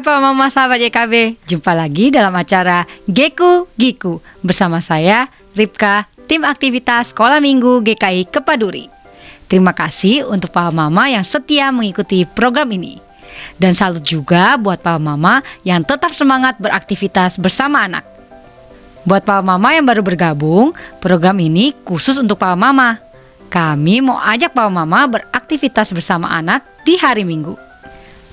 Papa Mama sahabat YKB, jumpa lagi dalam acara Geku Giku bersama saya Ripka, tim aktivitas Sekolah Minggu GKI Kepaduri. Terima kasih untuk Papa Mama yang setia mengikuti program ini. Dan salut juga buat Papa Mama yang tetap semangat beraktivitas bersama anak. Buat Papa Mama yang baru bergabung, program ini khusus untuk Papa Mama. Kami mau ajak Papa Mama beraktivitas bersama anak di hari Minggu.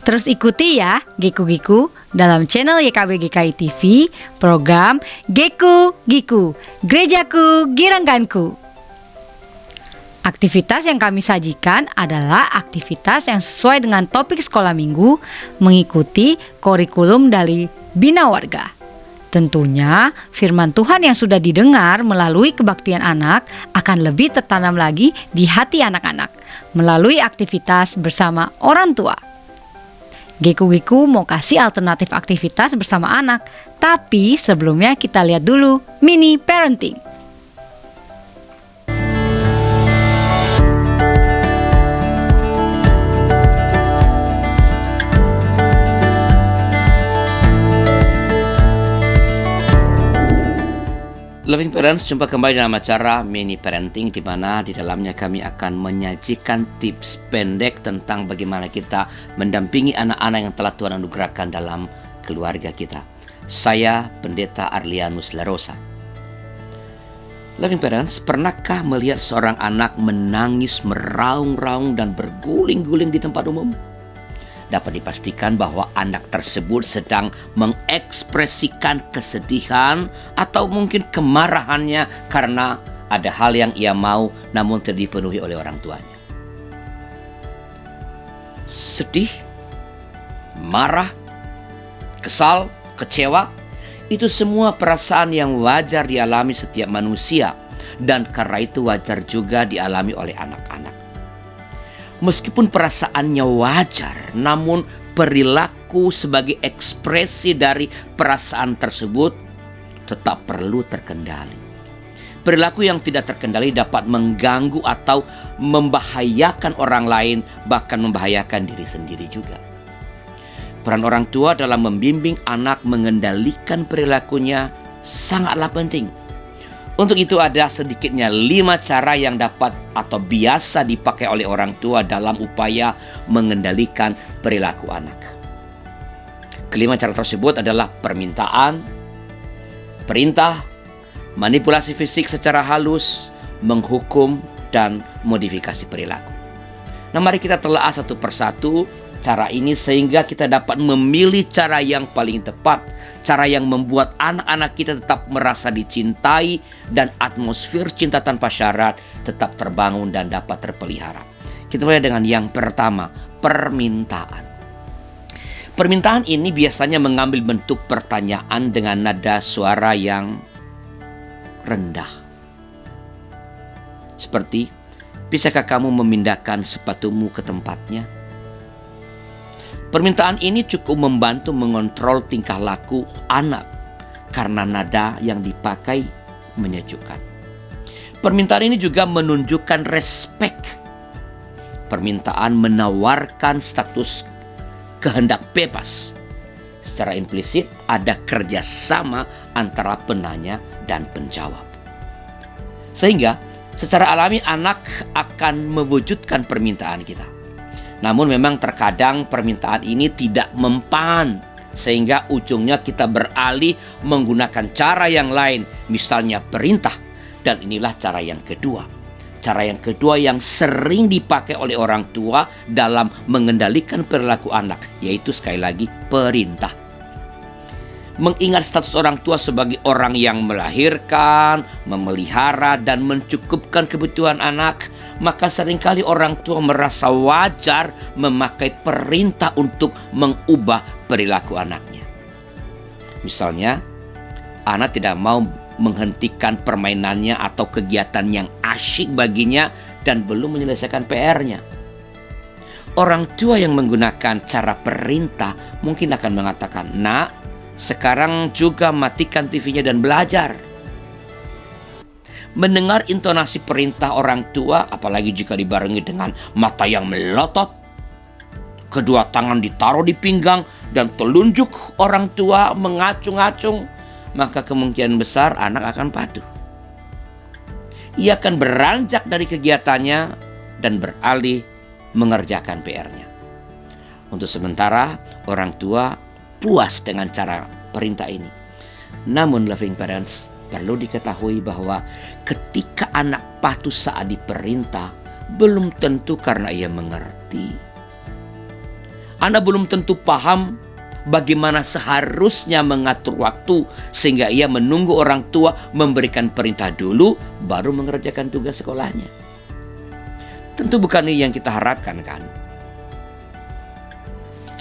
Terus ikuti ya Geku Giku dalam channel YKB GKI TV, program Geku Giku, Gerejaku Girangganku. Aktivitas yang kami sajikan adalah aktivitas yang sesuai dengan topik sekolah minggu, mengikuti kurikulum dari Bina Warga. Tentunya firman Tuhan yang sudah didengar melalui kebaktian anak akan lebih tertanam lagi di hati anak-anak melalui aktivitas bersama orang tua. Geku Giku mau kasih alternatif aktivitas bersama anak, tapi sebelumnya kita lihat dulu mini parenting. Loving Parents, jumpa kembali dalam acara Mini Parenting, di mana di dalamnya kami akan menyajikan tips pendek tentang bagaimana kita mendampingi anak-anak yang telah Tuhan anugerahkan dalam keluarga kita. Saya Pendeta Arlianus Larosa. Loving Parents, pernahkah melihat seorang anak menangis meraung-raung dan berguling-guling di tempat umum? Dapat dipastikan bahwa anak tersebut sedang mengekspresikan kesedihan atau mungkin kemarahannya karena ada hal yang ia mau namun tidak dipenuhi oleh orang tuanya. Sedih, marah, kesal, kecewa, itu semua perasaan yang wajar dialami setiap manusia, dan karena itu wajar juga dialami oleh anak-anak. Meskipun perasaannya wajar, namun perilaku sebagai ekspresi dari perasaan tersebut tetap perlu terkendali. Perilaku yang tidak terkendali dapat mengganggu atau membahayakan orang lain, bahkan membahayakan diri sendiri juga. Peran orang tua dalam membimbing anak mengendalikan perilakunya sangatlah penting. Untuk itu ada sedikitnya 5 cara yang dapat atau biasa dipakai oleh orang tua dalam upaya mengendalikan perilaku anak. Kelima cara tersebut adalah permintaan, perintah, manipulasi fisik secara halus, menghukum, dan modifikasi perilaku. Nah, mari kita telah satu persatu cara ini sehingga kita dapat memilih cara yang paling tepat, cara yang membuat anak-anak kita tetap merasa dicintai dan atmosfer cinta tanpa syarat tetap terbangun dan dapat terpelihara. Kita mulai dengan yang pertama, permintaan. Permintaan ini biasanya mengambil bentuk pertanyaan dengan nada suara yang rendah. Seperti, bisakah kamu memindahkan sepatumu ke tempatnya? Permintaan ini cukup membantu mengontrol tingkah laku anak karena nada yang dipakai menyejukkan. Permintaan ini juga menunjukkan respek. Permintaan menawarkan status kehendak bebas. Secara implisit ada kerjasama antara penanya dan penjawab. Sehingga secara alami anak akan mewujudkan permintaan kita. Namun memang terkadang permintaan ini tidak mempan, sehingga ujungnya kita beralih menggunakan cara yang lain, misalnya perintah. Dan inilah cara yang kedua. Cara yang kedua yang sering dipakai oleh orang tua dalam mengendalikan perilaku anak, yaitu sekali lagi perintah. Mengingat status orang tua sebagai orang yang melahirkan, memelihara, dan mencukupkan kebutuhan anak, maka seringkali orang tua merasa wajar memakai perintah untuk mengubah perilaku anaknya. Misalnya, anak tidak mau menghentikan permainannya atau kegiatan yang asyik baginya dan belum menyelesaikan PR-nya. Orang tua yang menggunakan cara perintah mungkin akan mengatakan, "Nak, sekarang juga matikan TV-nya dan belajar." Mendengar intonasi perintah orang tua, apalagi jika dibarengi dengan mata yang melotot, kedua tangan ditaruh di pinggang, dan telunjuk orang tua mengacung-acung, maka kemungkinan besar anak akan patuh. Ia akan beranjak dari kegiatannya dan beralih mengerjakan PR-nya. Untuk sementara, orang tua puas dengan cara perintah ini. Namun, loving parents, perlu diketahui bahwa ketika anak patuh saat diperintah, belum tentu karena ia mengerti. Anak belum tentu paham bagaimana seharusnya mengatur waktu, sehingga ia menunggu orang tua memberikan perintah dulu baru mengerjakan tugas sekolahnya. Tentu bukan ini yang kita harapkan, kan?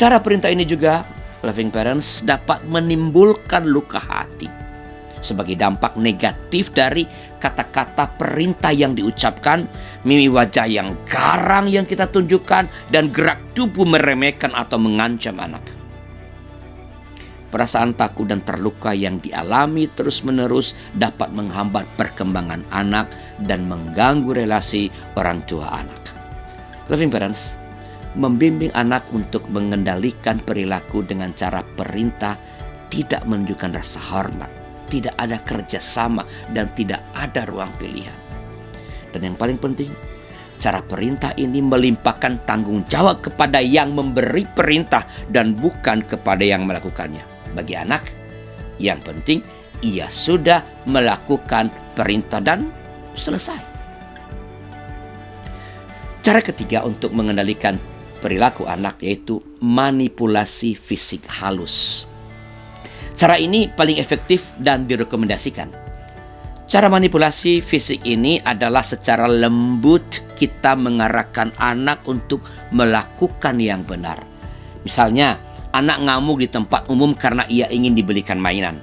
Cara perintah ini juga, loving parents, dapat menimbulkan luka hati sebagai dampak negatif dari kata-kata perintah yang diucapkan, mimi wajah yang garang yang kita tunjukkan, dan gerak tubuh meremehkan atau mengancam anak. Perasaan takut dan terluka yang dialami terus-menerus dapat menghambat perkembangan anak dan mengganggu relasi orang tua anak. Loving parents, membimbing anak untuk mengendalikan perilaku dengan cara perintah tidak menunjukkan rasa hormat, tidak ada kerjasama, dan tidak ada ruang pilihan. Dan yang paling penting, cara perintah ini melimpahkan tanggung jawab kepada yang memberi perintah dan bukan kepada yang melakukannya. Bagi anak, yang penting ia sudah melakukan perintah dan selesai. Cara ketiga untuk mengendalikan perilaku anak yaitu manipulasi fisik halus. Cara ini paling efektif dan direkomendasikan. Cara manipulasi fisik ini adalah secara lembut kita mengarahkan anak untuk melakukan yang benar. Misalnya, anak ngamuk di tempat umum karena ia ingin dibelikan mainan.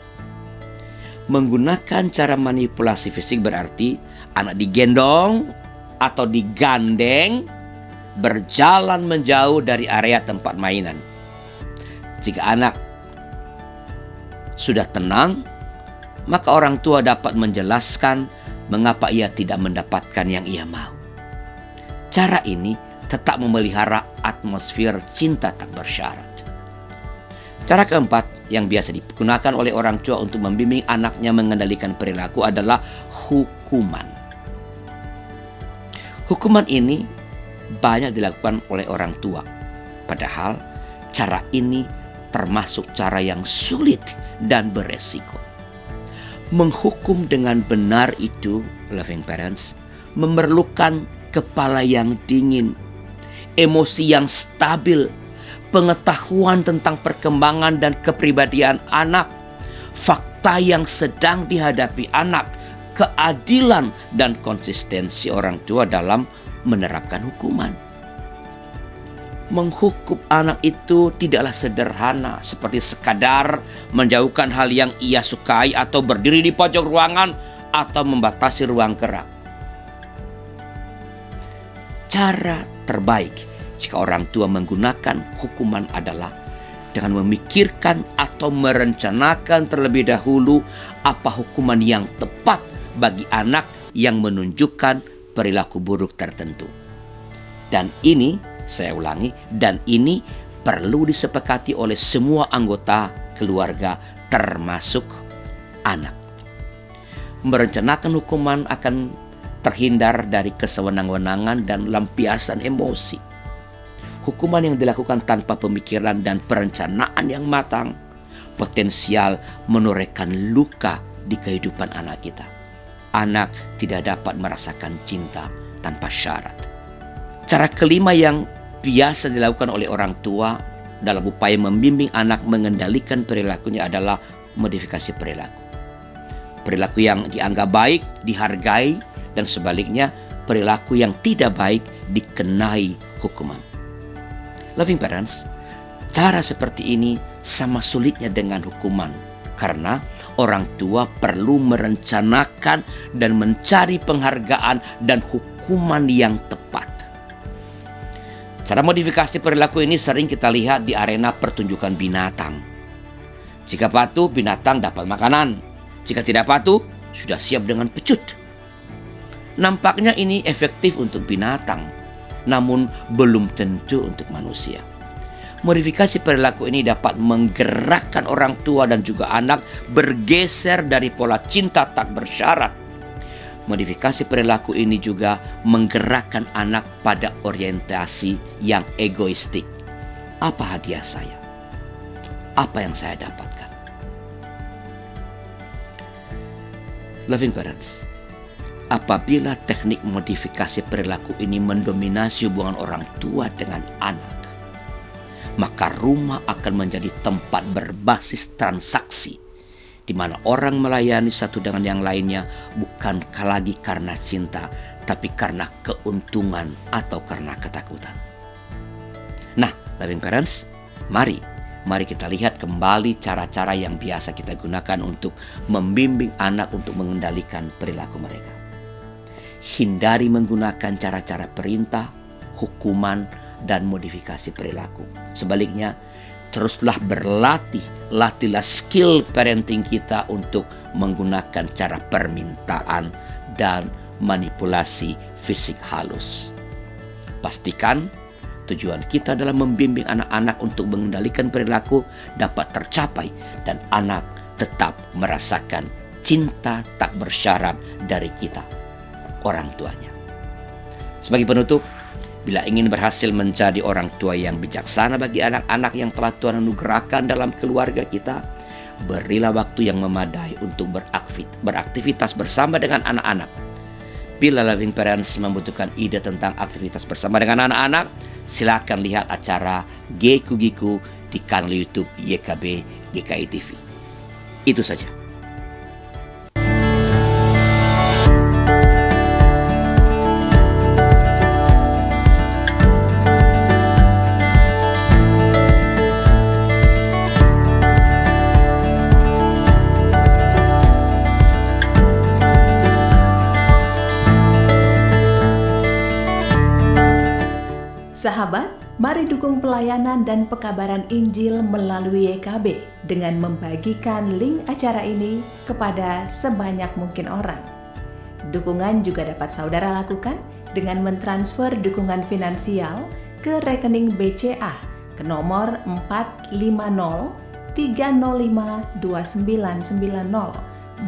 Menggunakan cara manipulasi fisik berarti anak digendong atau digandeng berjalan menjauh dari area tempat mainan. Jika anak sudah tenang, maka orang tua dapat menjelaskan mengapa ia tidak mendapatkan yang ia mau. Cara ini tetap memelihara atmosfer cinta tak bersyarat. Cara keempat yang biasa digunakan oleh orang tua untuk membimbing anaknya mengendalikan perilaku adalah hukuman. Hukuman ini banyak dilakukan oleh orang tua. Padahal cara ini termasuk cara yang sulit dan beresiko. Menghukum dengan benar itu, loving parents, memerlukan kepala yang dingin, emosi yang stabil, pengetahuan tentang perkembangan dan kepribadian anak, fakta yang sedang dihadapi anak, keadilan dan konsistensi orang tua dalam menerapkan hukuman. Menghukum anak itu tidaklah sederhana seperti sekadar menjauhkan hal yang ia sukai atau berdiri di pojok ruangan atau membatasi ruang gerak. Cara terbaik jika orang tua menggunakan hukuman adalah dengan memikirkan atau merencanakan terlebih dahulu apa hukuman yang tepat bagi anak yang menunjukkan perilaku buruk tertentu. Dan ini, saya ulangi, dan ini perlu disepakati oleh semua anggota keluarga termasuk anak. Merencanakan hukuman akan terhindar dari kesewenang-wenangan dan lampiasan emosi. Hukuman yang dilakukan tanpa pemikiran dan perencanaan yang matang potensial menorehkan luka di kehidupan anak kita. Anak tidak dapat merasakan cinta tanpa syarat. Cara kelima yang biasa dilakukan oleh orang tua dalam upaya membimbing anak mengendalikan perilakunya adalah modifikasi perilaku. Perilaku yang dianggap baik dihargai, dan sebaliknya perilaku yang tidak baik dikenai hukuman. Loving parents, cara seperti ini sama sulitnya dengan hukuman karena orang tua perlu merencanakan dan mencari penghargaan dan hukuman yang tepat. Cara modifikasi perilaku ini sering kita lihat di arena pertunjukan binatang. Jika patuh, binatang dapat makanan. Jika tidak patuh, sudah siap dengan pecut. Nampaknya ini efektif untuk binatang, namun belum tentu untuk manusia. Modifikasi perilaku ini dapat menggerakkan orang tua dan juga anak bergeser dari pola cinta tak bersyarat. Modifikasi perilaku ini juga menggerakkan anak pada orientasi yang egoistik. Apa hadiah saya? Apa yang saya dapatkan? Loving parents, apabila teknik modifikasi perilaku ini mendominasi hubungan orang tua dengan anak, maka rumah akan menjadi tempat berbasis transaksi, di mana orang melayani satu dengan yang lainnya bukan lagi karena cinta, tapi karena keuntungan atau karena ketakutan. Nah, loving parents, mari kita lihat kembali cara-cara yang biasa kita gunakan untuk membimbing anak untuk mengendalikan perilaku mereka. Hindari menggunakan cara-cara perintah, hukuman, dan modifikasi perilaku. Sebaliknya, teruslah berlatih, latihlah skill parenting kita untuk menggunakan cara permintaan dan manipulasi fisik halus. Pastikan tujuan kita dalam membimbing anak-anak untuk mengendalikan perilaku dapat tercapai dan anak tetap merasakan cinta tak bersyarat dari kita, orang tuanya. Sebagai penutup, bila ingin berhasil menjadi orang tua yang bijaksana bagi anak-anak yang telah Tuhan anugerahkan dalam keluarga kita, berilah waktu yang memadai untuk beraktivitas bersama dengan anak-anak. Bila loving parents membutuhkan ide tentang aktivitas bersama dengan anak-anak, silakan lihat acara Geku Giku di kanal YouTube YKB GKI TV. Itu saja. Sahabat, mari dukung pelayanan dan pekabaran Injil melalui YKB dengan membagikan link acara ini kepada sebanyak mungkin orang. Dukungan juga dapat saudara lakukan dengan mentransfer dukungan finansial ke rekening BCA ke nomor 450 305 2990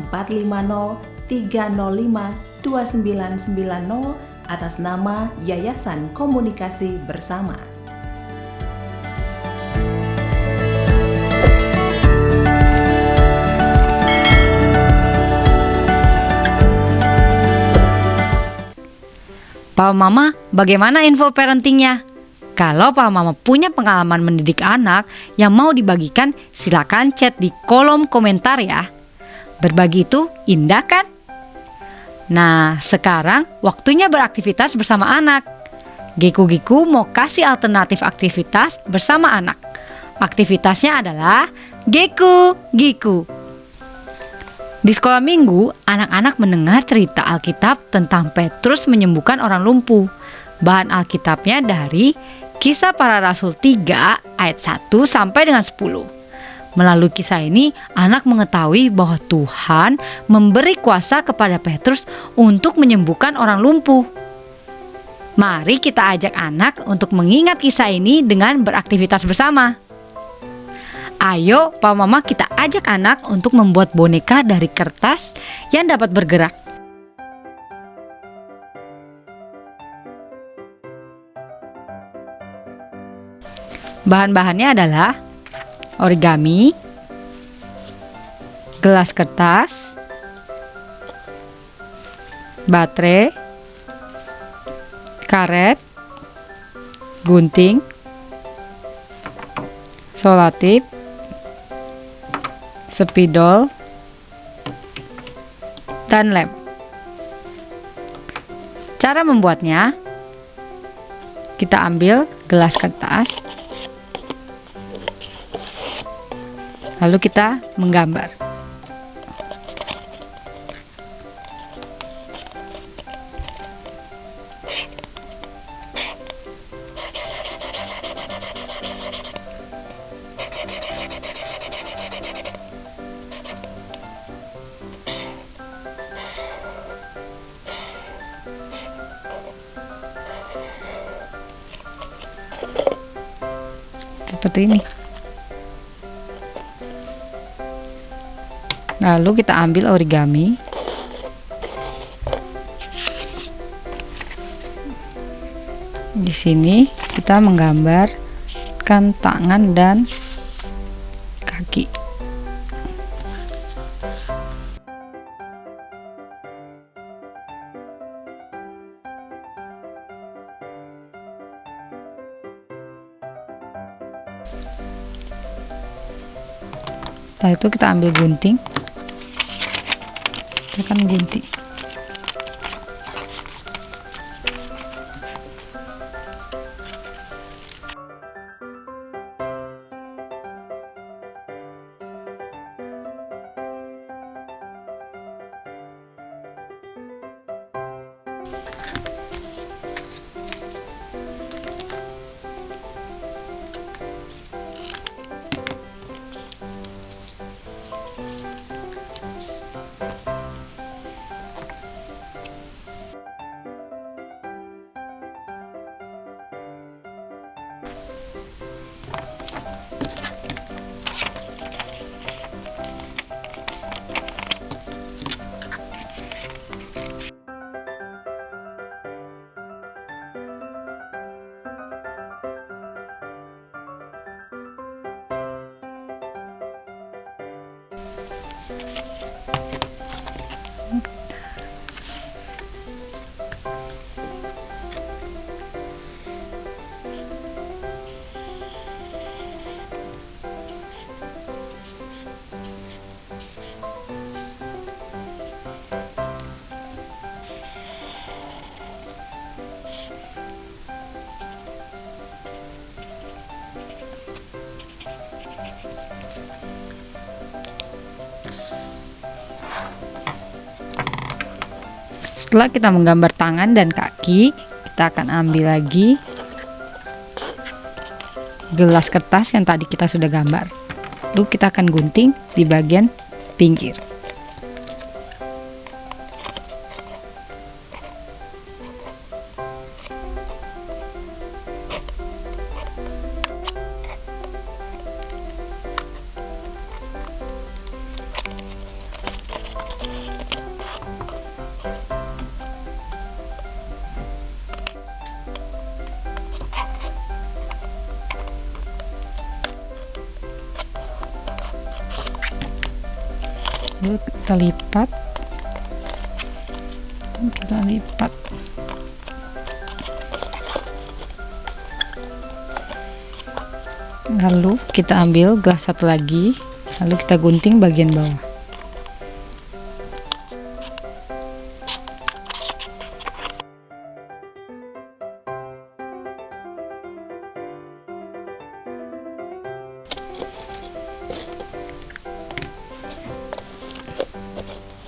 450 305 2990 atas nama Yayasan Komunikasi Bersama. Papa Mama, bagaimana info parentingnya? Kalau Papa Mama punya pengalaman mendidik anak yang mau dibagikan, silakan chat di kolom komentar ya. Berbagi itu indah kan? Nah, sekarang waktunya beraktivitas bersama anak. Geku Giku mau kasih alternatif aktivitas bersama anak. Aktivitasnya adalah Geku Giku. Di sekolah minggu, anak-anak mendengar cerita Alkitab tentang Petrus menyembuhkan orang lumpuh. Bahan Alkitabnya dari Kisah Para Rasul 3 ayat 1 sampai dengan 10. Melalui kisah ini, anak mengetahui bahwa Tuhan memberi kuasa kepada Petrus untuk menyembuhkan orang lumpuh. Mari kita ajak anak untuk mengingat kisah ini dengan beraktivitas bersama. Ayo, Papa Mama, kita ajak anak untuk membuat boneka dari kertas yang dapat bergerak. Bahan-bahannya adalah origami, gelas kertas, baterai, karet, gunting, selotip, spidol, dan lem. Cara membuatnya, kita ambil gelas kertas, lalu kita menggambar. seperti ini. Lalu kita ambil origami. Di sini kita menggambarkan tangan dan kaki. Setelah itu kita ambil gunting. Kita akan gunting. Setelah kita menggambar tangan dan kaki, kita akan ambil lagi gelas kertas yang tadi kita sudah gambar. Lalu kita akan gunting di bagian pinggir. Lalu kita lipat, lalu kita ambil gelas satu lagi, lalu kita gunting bagian bawah.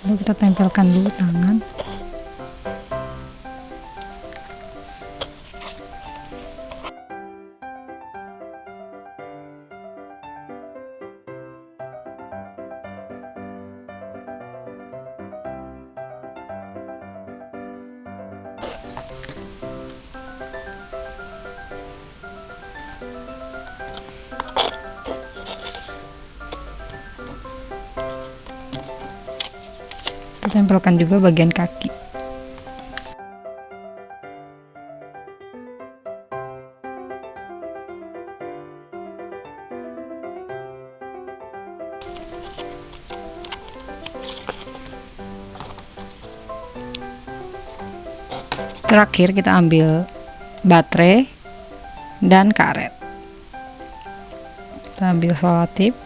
Lalu kita tempelkan dulu tangan. Kita tempelkan juga bagian kaki. Terakhir kita ambil baterai dan karet. Kita ambil selotip.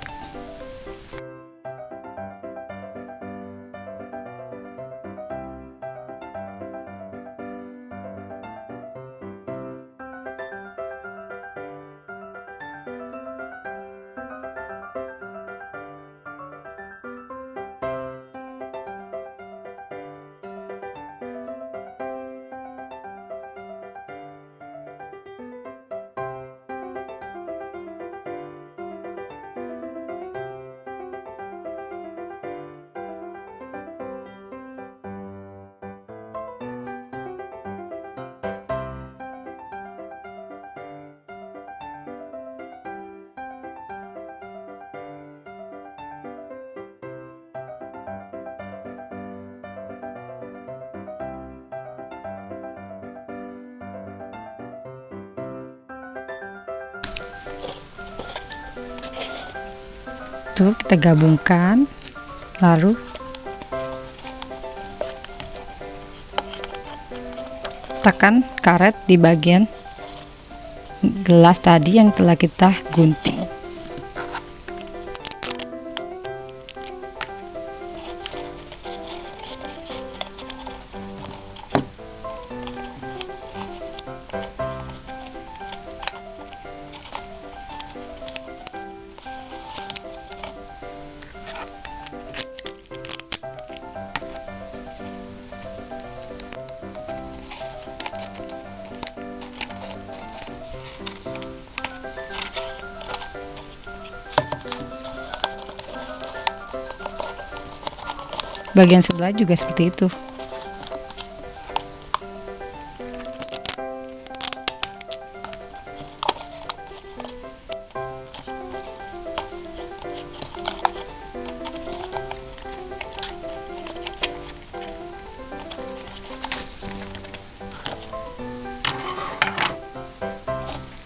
Tuh, kita gabungkan. Lalu tekan karet di bagian gelas tadi yang telah kita gunting. Bagian sebelah juga seperti itu.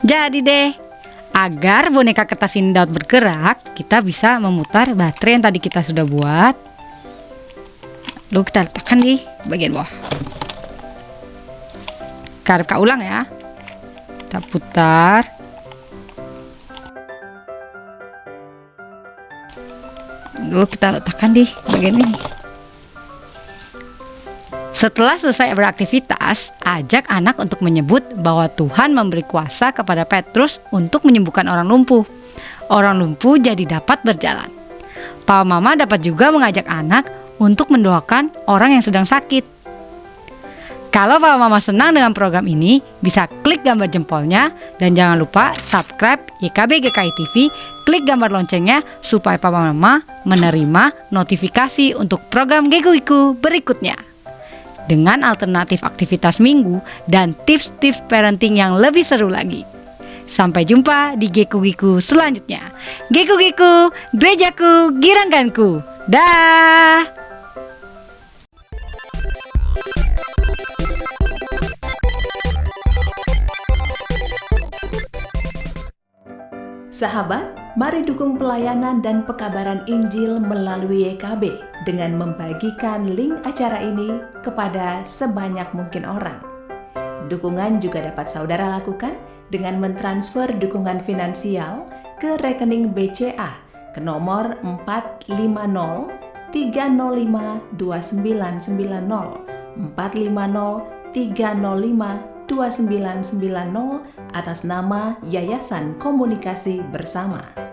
Jadi deh, agar boneka kertas ini dapat bergerak, kita bisa memutar baterai yang tadi kita sudah buat. Lalu kita letakkan di bagian bawah. Kita ulang ya. Kita putar. Lalu kita letakkan di bagian ini. Setelah selesai beraktivitas, ajak anak untuk menyebut bahwa Tuhan memberi kuasa kepada Petrus untuk menyembuhkan orang lumpuh. Orang lumpuh jadi dapat berjalan. Papa Mama dapat juga mengajak anak untuk mendoakan orang yang sedang sakit. Kalau Papa Mama senang dengan program ini, bisa klik gambar jempolnya dan jangan lupa subscribe YKB GKI TV, klik gambar loncengnya supaya Papa Mama menerima notifikasi untuk program Geku-Giku berikutnya. Dengan alternatif aktivitas minggu dan tips-tips parenting yang lebih seru lagi. Sampai jumpa di Geku-Giku selanjutnya. Geku-Giku, gerejaku, giranganku. Dah. Sahabat, mari dukung pelayanan dan pekabaran Injil melalui YKB dengan membagikan link acara ini kepada sebanyak mungkin orang. Dukungan juga dapat saudara lakukan dengan mentransfer dukungan finansial ke rekening BCA ke nomor 450 305 2990 450 305 2990 atas nama Yayasan Komunikasi Bersama.